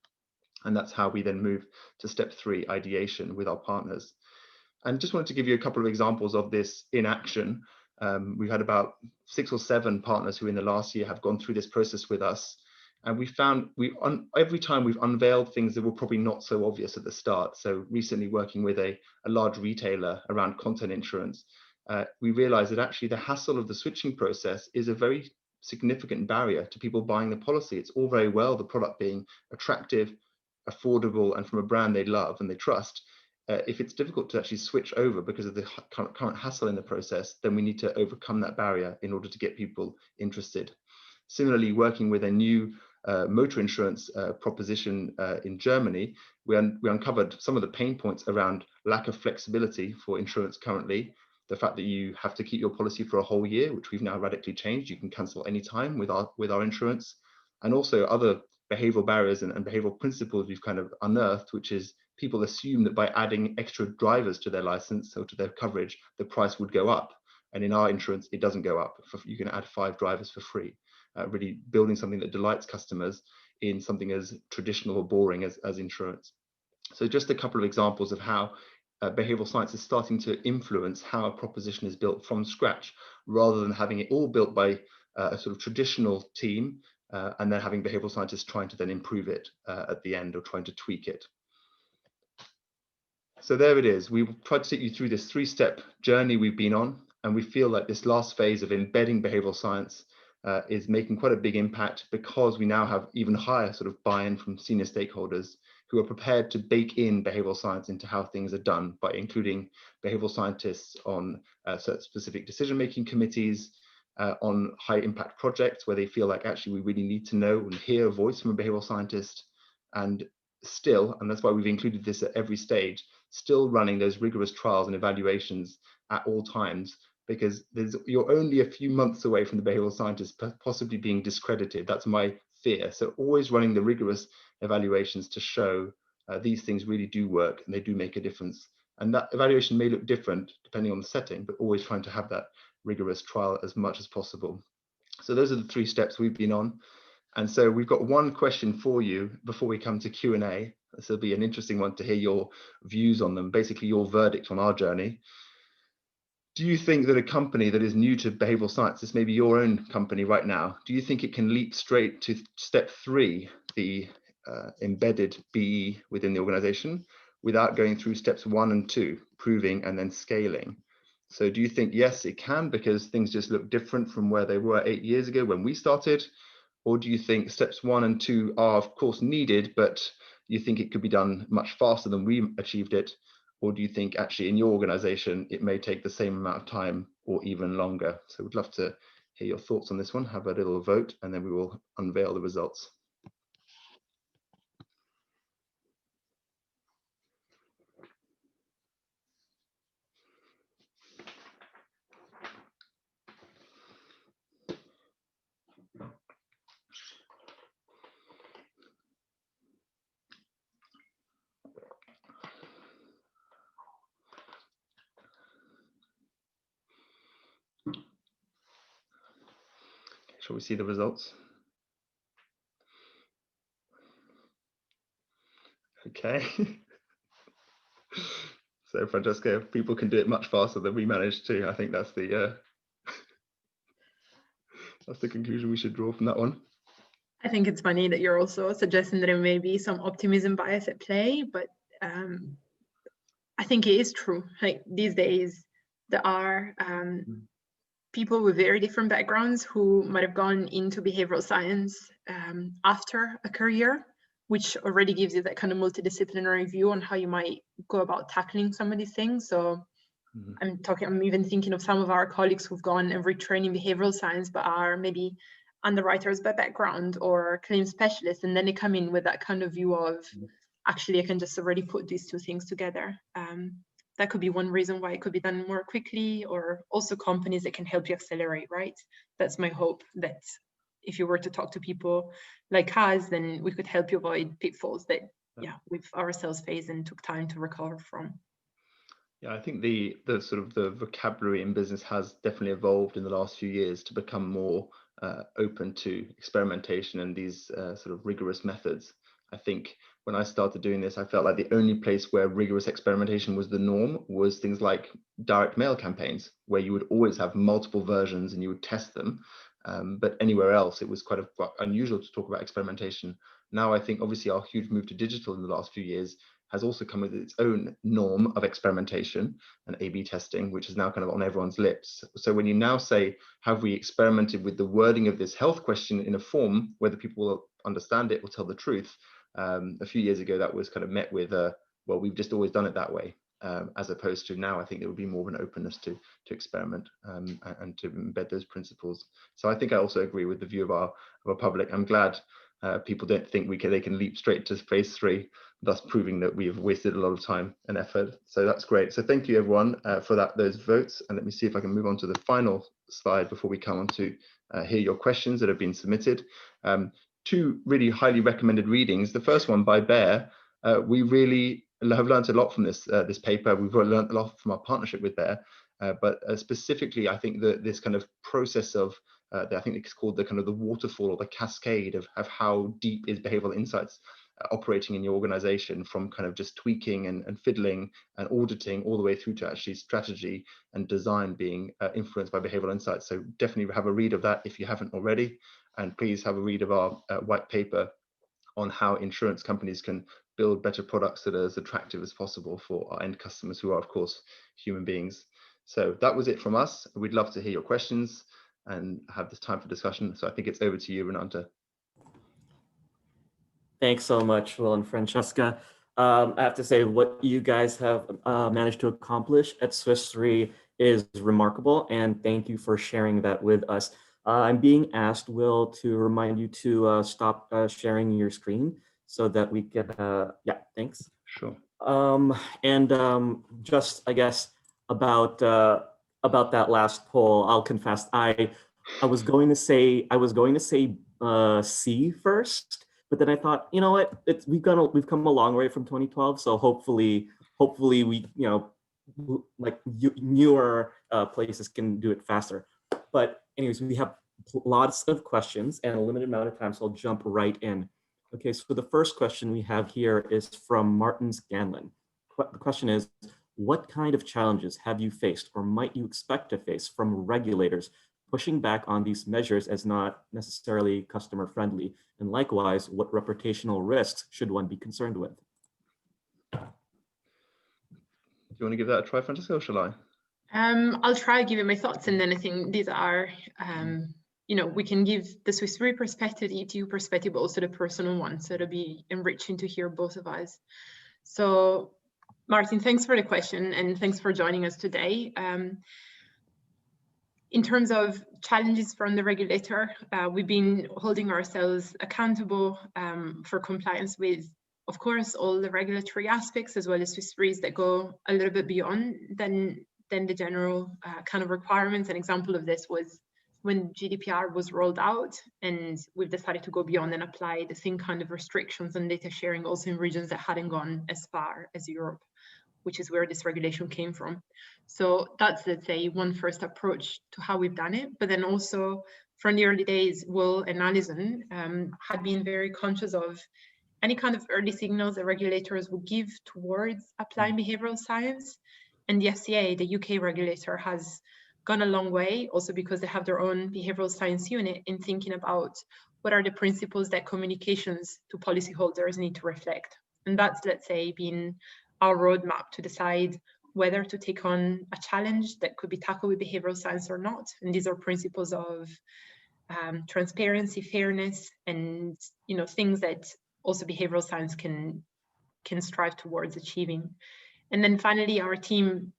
And that's how we then move to step 3, ideation with our partners. And just wanted to give you a couple of examples of this in action. We've had about 6 or 7 partners who in the last year have gone through this process with us. And we found every time we've unveiled things that were probably not so obvious at the start. So recently working with a large retailer around content insurance, we realized that actually the hassle of the switching process is a very significant barrier to people buying the policy. It's all very well the product being attractive, affordable, and from a brand they love and they trust. If it's difficult to actually switch over because of the current hassle in the process, then we need to overcome that barrier in order to get people interested. Similarly, working with a new motor insurance proposition in Germany, we uncovered some of the pain points around lack of flexibility for insurance currently, the fact that you have to keep your policy for a whole year, which we've now radically changed. You can cancel anytime with our insurance, and also other behavioral barriers and behavioral principles we've kind of unearthed, which is people assume that by adding extra drivers to their license or to their coverage, the price would go up. And in our insurance, it doesn't go up. You can add 5 drivers for free, really building something that delights customers in something as traditional or boring as insurance. So just a couple of examples of how behavioral science is starting to influence how a proposition is built from scratch, rather than having it all built by a sort of traditional team and then having behavioral scientists trying to then improve it at the end or trying to tweak it. So there it is. We've tried to take you through this 3-step journey we've been on, and we feel like this last phase of embedding behavioral science is making quite a big impact, because we now have even higher sort of buy-in from senior stakeholders who are prepared to bake in behavioral science into how things are done by including behavioral scientists on specific decision-making committees, on high impact projects where they feel like actually we really need to know and hear a voice from a behavioral scientist, and still, and that's why we've included this at every stage, still running those rigorous trials and evaluations at all times, because you're only a few months away from the behavioral scientist possibly being discredited. That's my fear. So always running the rigorous evaluations to show these things really do work and they do make a difference. And that evaluation may look different depending on the setting, but always trying to have that rigorous trial as much as possible. So those are the 3 steps we've been on. And so we've got one question for you before we come to Q&A. This will be an interesting one to hear your views on them, basically your verdict on our journey. Do you think that a company that is new to behavioral science, this may be your own company right now, do you think it can leap straight to step 3, the embedded BE within the organization, without going through steps 1 and 2, proving and then scaling? So do you think, yes, it can, because things just look different from where they were 8 years ago when we started? Or do you think steps 1 and 2 are, of course, needed, but you think it could be done much faster than we achieved it? Or do you think actually in your organization, it may take the same amount of time or even longer? So we'd love to hear your thoughts on this one. Have a little vote, and then we will unveil the results. Shall we see the results? Okay. So Francesca, people can do it much faster than we managed to. I think that's the conclusion we should draw from that one. I think it's funny that you're also suggesting that there may be some optimism bias at play, but I think it is true. Like these days, there are people with very different backgrounds who might have gone into behavioral science after a career, which already gives you that kind of multidisciplinary view on how you might go about tackling some of these things. So I'm even thinking of some of our colleagues who've gone and retrained in behavioral science, but are maybe underwriters by background or claim specialists, and then they come in with that kind of view of actually I can just already put these two things together. That could be one reason why it could be done more quickly, or also companies that can help you accelerate, right? That's my hope, that if you were to talk to people like us, then we could help you avoid pitfalls that we've ourselves faced and took time to recover from. Yeah, I think the sort of the vocabulary in business has definitely evolved in the last few years to become more open to experimentation and these sort of rigorous methods. I think when I started doing this, I felt like the only place where rigorous experimentation was the norm was things like direct mail campaigns, where you would always have multiple versions and you would test them. But anywhere else, it was quite unusual to talk about experimentation. Now, I think obviously our huge move to digital in the last few years has also come with its own norm of experimentation and A/B testing, which is now kind of on everyone's lips. So when you now say, have we experimented with the wording of this health question in a form, whether people will understand it or tell the truth? A few years ago, that was kind of met with, well, we've just always done it that way, as opposed to now, I think there would be more of an openness to experiment and to embed those principles. So I think I also agree with the view of our public. I'm glad people don't think they can leap straight to phase 3, thus proving that we have wasted a lot of time and effort. So that's great. So thank you everyone for those votes. And let me see if I can move on to the final slide before we come on to hear your questions that have been submitted. 2 really highly recommended readings. The first one by Bear. We really have learned a lot from this paper. We've learned a lot from our partnership with Bear, but specifically, I think that this kind of process of I think it's called the kind of the waterfall or the cascade of how deep is behavioral insights operating in your organization, from kind of just tweaking and fiddling and auditing all the way through to actually strategy and design being influenced by behavioral insights. So definitely have a read of that if you haven't already, and please have a read of our white paper on how insurance companies can build better products that are as attractive as possible for our end customers, who are of course human beings. So that was it from us. We'd love to hear your questions and have this time for discussion. So I think it's over to you, Renata. Thanks so much, Will and Francesca. I have to say, what you guys have managed to accomplish at SwissRe is remarkable, and thank you for sharing that with us. I'm being asked, Will, to remind you to stop sharing your screen so that we can, yeah, thanks. Sure. Just, I guess, about that last poll, I'll confess, I was going to say C first, but then I thought, you know what, we've come a long way from 2012, so hopefully we, like newer places can do it faster. But anyways, we have lots of questions and a limited amount of time, so I'll jump right in. Okay, so the first question we have here is from Martin Scanlon. The question is, what kind of challenges have you faced or might you expect to face from regulators pushing back on these measures as not necessarily customer friendly? And likewise, what reputational risks should one be concerned with? Do you want to give that a try, Francesca, or shall I? I'll try giving my thoughts, and then I think these are, we can give the SwissRe perspective, the iptiQ perspective, but also the personal one. So it'll be enriching to hear both of us. So Martin, thanks for the question and thanks for joining us today. In terms of challenges from the regulator, we've been holding ourselves accountable for compliance with, of course, all the regulatory aspects, as well as SwissRes that go a little bit beyond than the general kind of requirements. An example of this was when GDPR was rolled out, and we've decided to go beyond and apply the same kind of restrictions on data sharing also in regions that hadn't gone as far as Europe, which is where this regulation came from. So that's, let's say, one first approach to how we've done it. But then also from the early days, Will and Alison had been very conscious of any kind of early signals that regulators would give towards applying behavioral science. And the FCA, the UK regulator, has gone a long way, also because they have their own behavioral science unit, in thinking about what are the principles that communications to policyholders need to reflect? And that's, let's say, been our roadmap to decide whether to take on a challenge that could be tackled with behavioral science or not. And these are principles of transparency, fairness, and things that also behavioral science can strive towards achieving. And then finally, our team,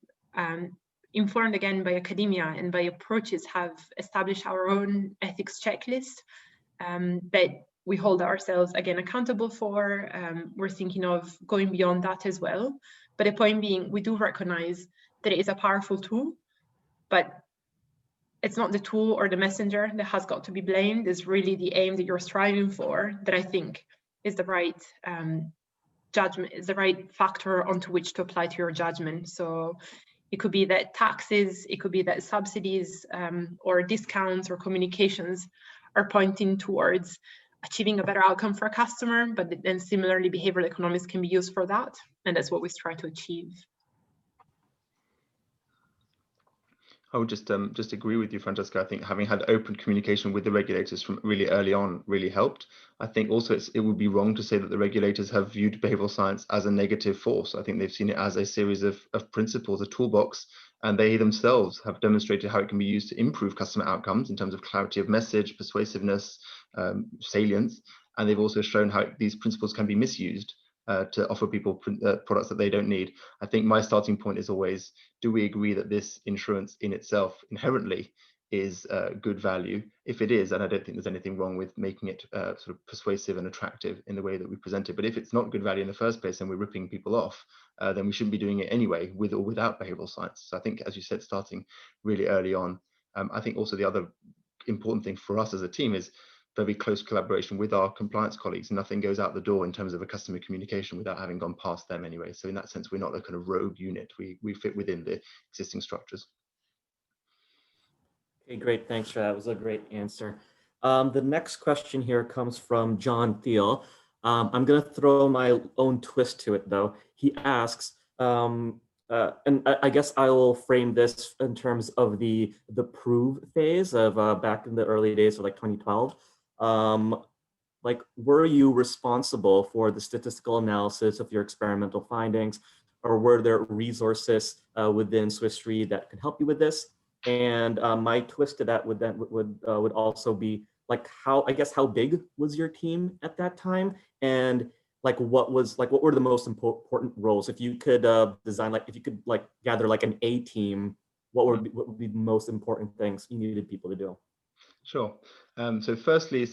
informed again by academia and by approaches, have established our own ethics checklist that we hold ourselves again accountable for. We're thinking of going beyond that as well. But the point being, we do recognize that it is a powerful tool, but it's not the tool or the messenger that has got to be blamed. It's really the aim that you're striving for that I think is the right judgment, is the right factor onto which to apply to your judgment. So it could be that taxes, it could be that subsidies or discounts or communications are pointing towards achieving a better outcome for a customer, but then similarly behavioral economics can be used for that, and that's what we try to achieve. I would just agree with you, Francesca. I think having had open communication with the regulators from really early on really helped. I think also it would be wrong to say that the regulators have viewed behavioral science as a negative force. I think they've seen it as a series of principles, a toolbox, and they themselves have demonstrated how it can be used to improve customer outcomes in terms of clarity of message, persuasiveness, salience, and they've also shown how these principles can be misused to offer people products that they don't need. I think my starting point is always, do we agree that this insurance in itself inherently is good value? If it is, and I don't think there's anything wrong with making it sort of persuasive and attractive in the way that we present it, but if it's not good value in the first place and we're ripping people off, then we shouldn't be doing it anyway, with or without behavioral science. So I think, as you said, starting really early on. I think also the other important thing for us as a team is very close collaboration with our compliance colleagues. Nothing goes out the door in terms of a customer communication without having gone past them anyway. So in that sense, we're not a kind of rogue unit. We fit within the existing structures. Okay, great. Thanks for that. It was a great answer. The next question here comes from John Thiel. I'm going to throw my own twist to it, though. He asks, and I guess I will frame this in terms of the prove phase of back in the early days of like 2012. Like, were you responsible for the statistical analysis of your experimental findings, or were there resources within SwissRe that could help you with this? And my twist to that would also be like, how big was your team at that time, and what were the most important roles? If you could gather like an A team, what would be the most important things you needed people to do? Sure. So firstly,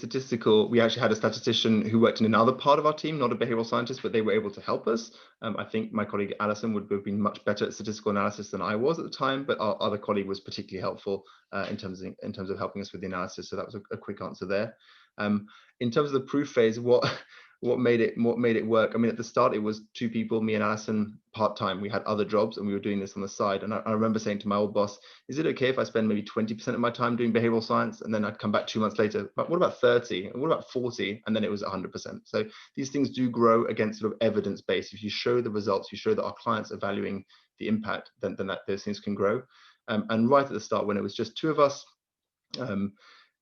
we actually had a statistician who worked in another part of our team, not a behavioral scientist, but they were able to help us. I think my colleague Alison would have been much better at statistical analysis than I was at the time, but our other colleague was particularly helpful in terms of helping us with the analysis. So that was a quick answer there. In terms of the proof phase, what made it work? I mean, at the start, it was 2 people, me and Alison, part-time. We had other jobs and we were doing this on the side. And I remember saying to my old boss, is it okay if I spend maybe 20% of my time doing behavioral science? And then I'd come back 2 months later, but what about 30? And what about 40? And then it was 100%. So these things do grow against sort of evidence base. If you show the results, you show that our clients are valuing the impact, then those things can grow. And right at the start, when it was just 2 of us,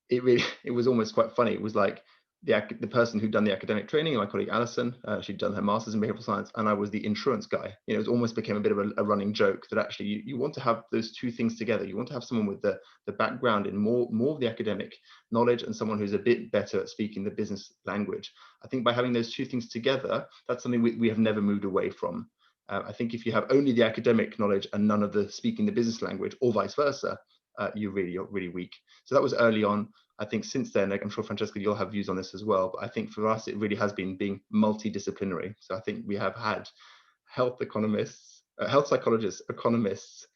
it was almost quite funny. It was like, the person who'd done the academic training, my colleague Alison, she'd done her master's in behavioral science, and I was the insurance guy. It almost became a bit of a running joke that actually you want to have those 2 things together. You want to have someone with the background in more of the academic knowledge and someone who's a bit better at speaking the business language. I think by having those 2 things together, that's something we have never moved away from. I think if you have only the academic knowledge and none of the speaking the business language, or vice versa, you're really weak. So that was early on. I think since then, I'm sure Francesca, you'll have views on this as well, but I think for us, it really has been being multidisciplinary. So I think we have had health economists, health psychologists, economists.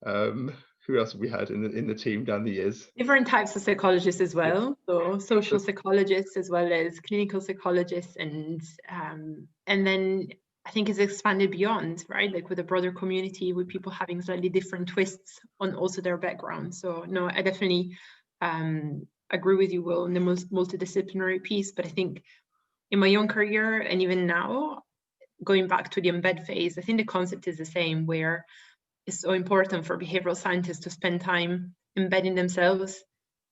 Who else have we had in the team down the years? Different types of psychologists as well. So social psychologists as well as clinical psychologists, and then I think it's expanded beyond, right? Like with a broader community, with people having slightly different twists on also their background. So no, I definitely agree with you, Will, in the multidisciplinary piece. But I think in my own career, and even now, going back to the embed phase, I think the concept is the same, where it's so important for behavioral scientists to spend time embedding themselves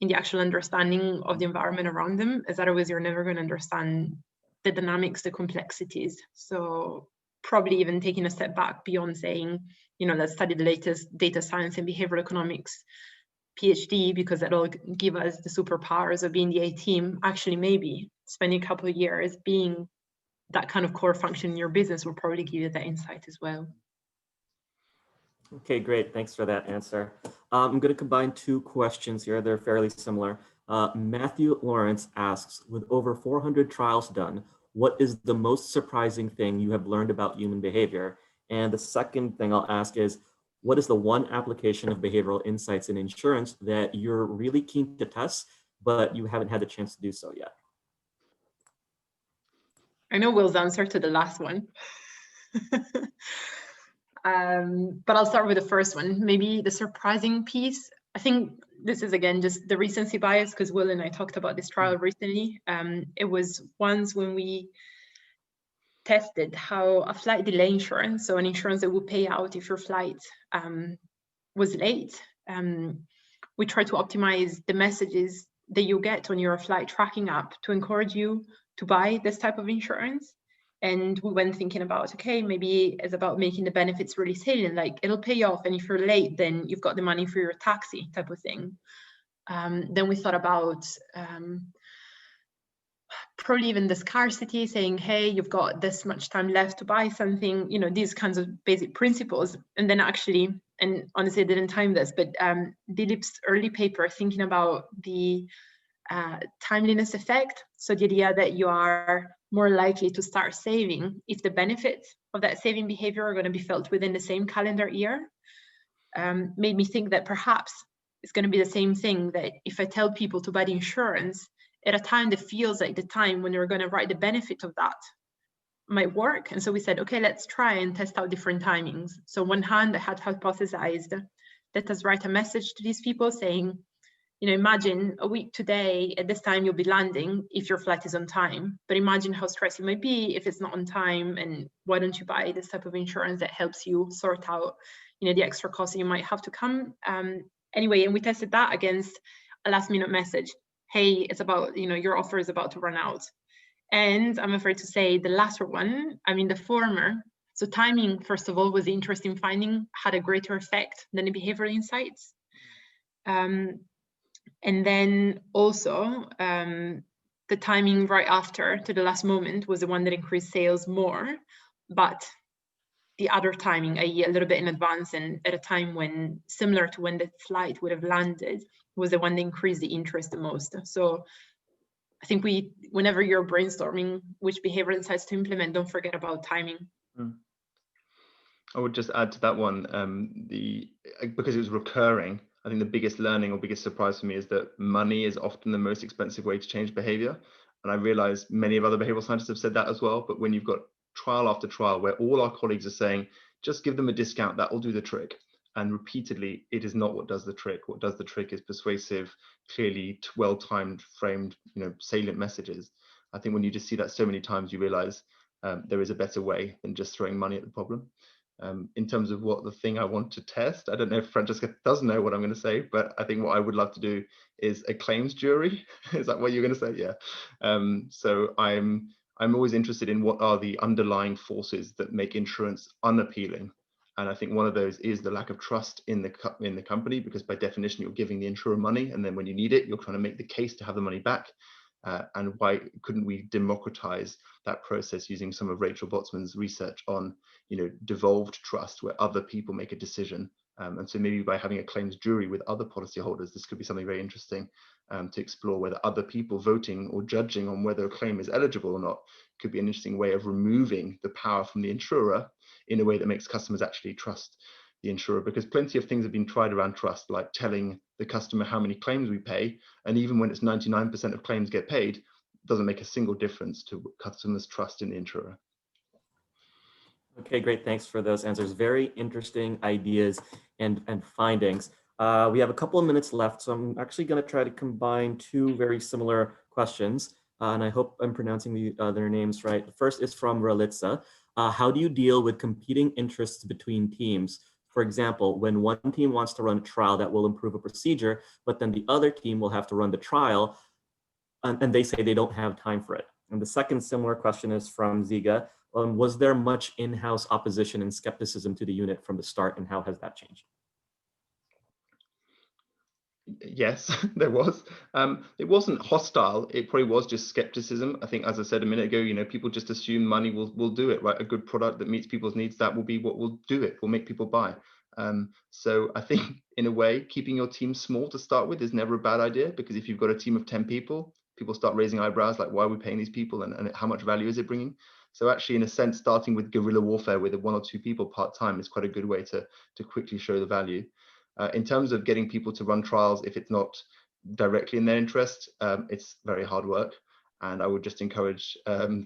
in the actual understanding of the environment around them, as otherwise you're never going to understand the dynamics, the complexities. So probably even taking a step back beyond saying, you know, let's study the latest data science and behavioral economics PhD, because that'll give us the superpowers of being the A team. Actually, maybe spending a couple of years being that kind of core function in your business will probably give you that insight as well. Okay, great. Thanks for that answer. I'm going to combine two questions here. They're fairly similar. Matthew Lawrence asks, with over 400 trials done, what is the most surprising thing you have learned about human behavior? And the second thing I'll ask is, what is the one application of behavioral insights in insurance that you're really keen to test, but you haven't had the chance to do so yet? I know Will's answer to the last one. But I'll start with the first one. Maybe the surprising piece. I think this is, again, just the recency bias, because Will and I talked about this trial recently. It was once when we tested how a flight delay insurance, so an insurance that will pay out if your flight was late, we try to optimize the messages that you get on your flight tracking app to encourage you to buy this type of insurance. And we went thinking about, okay, maybe it's about making the benefits really salient, like it'll pay off, and if you're late, then you've got the money for your taxi type of thing. Then we thought about probably even the scarcity, saying, hey, you've got this much time left to buy something, you know, these kinds of basic principles. And then actually, and honestly, I didn't time this, but Dilip's early paper thinking about the timeliness effect. So the idea that you are more likely to start saving if the benefits of that saving behavior are going to be felt within the same calendar year, made me think that perhaps it's going to be the same thing, that if I tell people to buy the insurance at a time that feels like the time when they're going to write the benefit of that might work. And so we said, okay, let's try and test out different timings. So on one hand, I had hypothesized, let us write a message to these people saying, you know, imagine a week today at this time you'll be landing if your flight is on time, but imagine how stressed it might be if it's not on time, and why don't you buy this type of insurance that helps you sort out, you know, the extra costs you might have to come. Anyway, and we tested that against a last minute message. Hey, it's about, you know, your offer is about to run out. And I'm afraid to say the latter one, I mean the former, so timing, first of all, was the interesting finding, had a greater effect than the behavioral insights. And then also the timing right after to the last moment was the one that increased sales more, but the other timing, i.e. a little bit in advance and at a time when similar to when the flight would have landed, was the one that increased the interest the most. So I think whenever you're brainstorming which behavioral insights to implement, don't forget about timing. I would just add to that one, because it was recurring, I think the biggest learning or biggest surprise for me is that money is often the most expensive way to change behavior. And I realize many of other behavioral scientists have said that as well. But when you've got trial after trial where all our colleagues are saying, just give them a discount, that will do the trick. And repeatedly, it is not what does the trick. What does the trick is persuasive, clearly well-timed, framed, you know, salient messages. I think when you just see that so many times, you realize there is a better way than just throwing money at the problem. In terms of what the thing I want to test, I don't know if Francesca does know what I'm going to say, but I think what I would love to do is a claims jury. Is that what you're going to say? Yeah. So I'm always interested in what are the underlying forces that make insurance unappealing. And I think one of those is the lack of trust in the company, because by definition, you're giving the insurer money. And then when you need it, you're trying to make the case to have the money back. And why couldn't we democratize that process using some of Rachel Botsman's research on, you know, devolved trust, where other people make a decision. And so maybe by having a claims jury with other policyholders, this could be something very interesting to explore, whether other people voting or judging on whether a claim is eligible or not could be an interesting way of removing the power from the insurer in a way that makes customers actually trust the insurer, because plenty of things have been tried around trust, like telling the customer how many claims we pay. And even when it's 99% of claims get paid, it doesn't make a single difference to customers' trust in the insurer. Okay, great. Thanks for those answers. Very interesting ideas and findings. We have a couple of minutes left, so I'm actually going to try to combine two very similar questions, and I hope I'm pronouncing their names right. The first is from Relitza. How do you deal with competing interests between teams? For example, when one team wants to run a trial that will improve a procedure, but then the other team will have to run the trial, and they say they don't have time for it. And the second similar question is from Ziga. Was there much in-house opposition and skepticism to the unit from the start, and how has that changed? Yes, there was. It wasn't hostile. It probably was just skepticism. I think, as I said a minute ago, people just assume money will do it, right? A good product that meets people's needs, that will be what will do it, will make people buy. So I think, in a way, keeping your team small to start with is never a bad idea, because if you've got a team of 10 people, people start raising eyebrows like, why are we paying these people, and how much value is it bringing? So actually, in a sense, starting with guerrilla warfare with 1 or 2 people part-time is quite a good way to quickly show the value. In terms of getting people to run trials, if it's not directly in their interest, it's very hard work. And I would just encourage,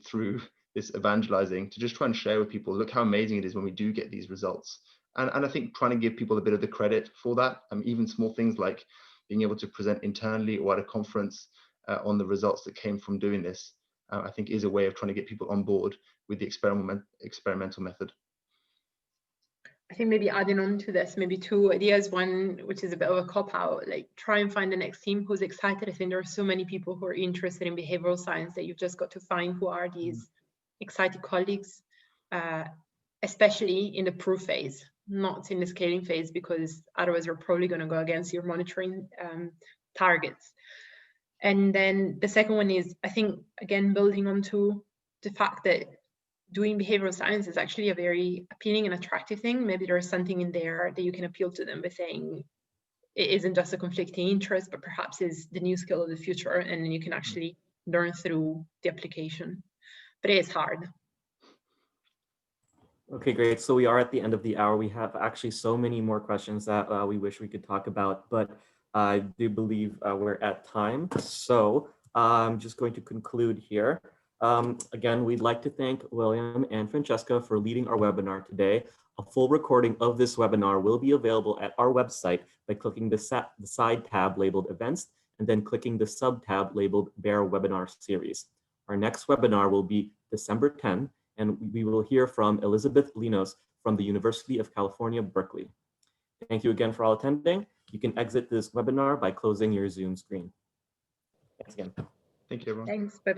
through this evangelizing, to just try and share with people, look how amazing it is when we do get these results. And I think trying to give people a bit of the credit for that, even small things like being able to present internally or at a conference on the results that came from doing this, I think is a way of trying to get people on board with the experimental method. I think maybe adding on to this, maybe 2 ideas. One, which is a bit of a cop-out, like try and find the next team who's excited. I think there are so many people who are interested in behavioral science that you've just got to find who are these excited colleagues, especially in the proof phase, not in the scaling phase, because otherwise you're probably going to go against your monitoring targets. And then the second one is, I think, again, building onto the fact that doing behavioral science is actually a very appealing and attractive thing. Maybe there's something in there that you can appeal to them by saying it isn't just a conflicting interest, but perhaps is the new skill of the future, and then you can actually learn through the application. But it is hard. Okay, great. So we are at the end of the hour. We have actually so many more questions that we wish we could talk about, but I do believe we're at time. So I'm just going to conclude here. Again, we'd like to thank William and Francesca for leading our webinar today. A full recording of this webinar will be available at our website by clicking the side tab labeled Events, and then clicking the sub-tab labeled Bear Webinar Series. Our next webinar will be December 10, and we will hear from Elizabeth Linos from the University of California, Berkeley. Thank you again for all attending. You can exit this webinar by closing your Zoom screen. Thanks again. Thank you, everyone. Thanks. Bye.